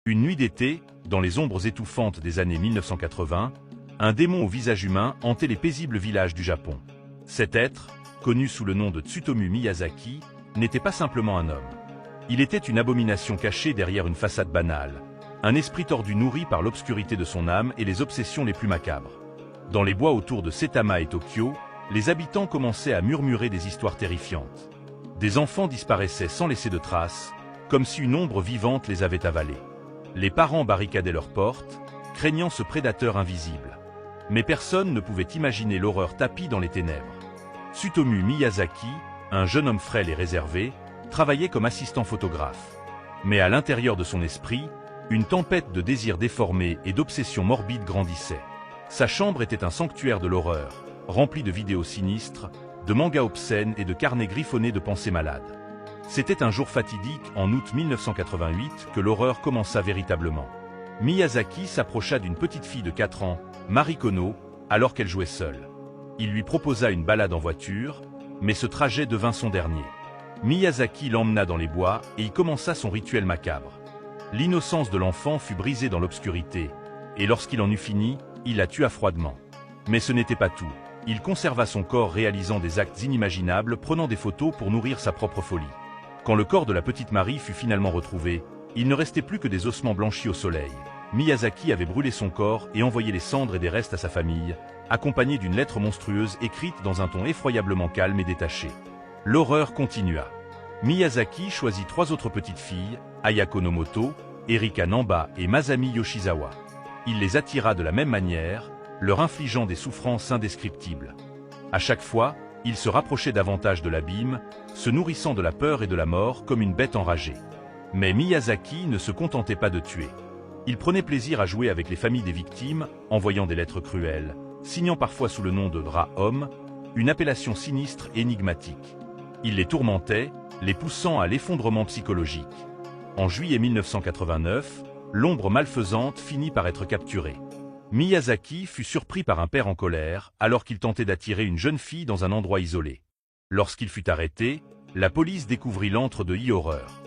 Une nuit d'été, dans les ombres étouffantes des années 1980, un démon au visage humain hantait les paisibles villages du Japon. Cet être, connu sous le nom de Tsutomu Miyazaki, n'était pas simplement un homme. Il était une abomination cachée derrière une façade banale, un esprit tordu nourri par l'obscurité de son âme et les obsessions les plus macabres. Dans les bois autour de Saitama et Tokyo, les habitants commençaient à murmurer des histoires terrifiantes. Des enfants disparaissaient sans laisser de traces, comme si une ombre vivante les avait avalés. Les parents barricadaient leurs portes, craignant ce prédateur invisible. Mais personne ne pouvait imaginer l'horreur tapie dans les ténèbres. Tsutomu Miyazaki, un jeune homme frêle et réservé, travaillait comme assistant photographe. Mais à l'intérieur de son esprit, une tempête de désirs déformés et d'obsessions morbides grandissait. Sa chambre était un sanctuaire de l'horreur, rempli de vidéos sinistres, de mangas obscènes et de carnets griffonnés de pensées malades. C'était un jour fatidique en août 1988 que l'horreur commença véritablement. Miyazaki s'approcha d'une petite fille de 4 ans, Marikono, alors qu'elle jouait seule. Il lui proposa une balade en voiture, mais ce trajet devint son dernier. Miyazaki l'emmena dans les bois et y commença son rituel macabre. L'innocence de l'enfant fut brisée dans l'obscurité, et lorsqu'il en eut fini, il la tua froidement. Mais ce n'était pas tout. Il conserva son corps réalisant des actes inimaginables, prenant des photos pour nourrir sa propre folie. Quand le corps de la petite Marie fut finalement retrouvé, il ne restait plus que des ossements blanchis au soleil. Miyazaki avait brûlé son corps et envoyé les cendres et des restes à sa famille, accompagnée d'une lettre monstrueuse écrite dans un ton effroyablement calme et détaché. L'horreur continua. Miyazaki choisit 3 autres petites filles, Ayako Nomoto, Erika Namba et Masami Yoshizawa. Il les attira de la même manière, leur infligeant des souffrances indescriptibles. À chaque fois, il se rapprochait davantage de l'abîme, se nourrissant de la peur et de la mort comme une bête enragée. Mais Miyazaki ne se contentait pas de tuer. Il prenait plaisir à jouer avec les familles des victimes, envoyant des lettres cruelles, signant parfois sous le nom de Ra-Homme, une appellation sinistre et énigmatique. Il les tourmentait, les poussant à l'effondrement psychologique. En juillet 1989, l'ombre malfaisante finit par être capturée. Miyazaki fut surpris par un père en colère alors qu'il tentait d'attirer une jeune fille dans un endroit isolé. Lorsqu'il fut arrêté, la police découvrit l'antre de e-horreur.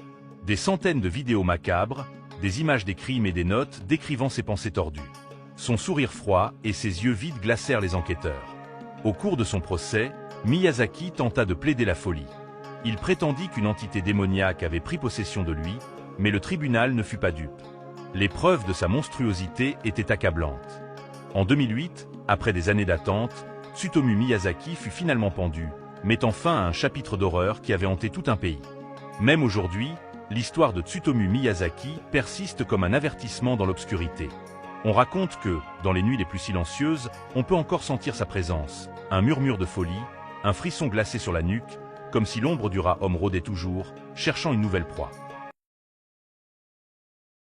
Des centaines de vidéos macabres, des images des crimes et des notes décrivant ses pensées tordues. Son sourire froid et ses yeux vides glacèrent les enquêteurs. Au cours de son procès, Miyazaki tenta de plaider la folie. Il prétendit qu'une entité démoniaque avait pris possession de lui, mais le tribunal ne fut pas dupe. Les preuves de sa monstruosité étaient accablantes. En 2008, après des années d'attente, Tsutomu Miyazaki fut finalement pendu, mettant fin à un chapitre d'horreur qui avait hanté tout un pays. Même aujourd'hui, l'histoire de Tsutomu Miyazaki persiste comme un avertissement dans l'obscurité. On raconte que, dans les nuits les plus silencieuses, on peut encore sentir sa présence, un murmure de folie, un frisson glacé sur la nuque, comme si l'ombre du Ra-Homme rôdait toujours, cherchant une nouvelle proie.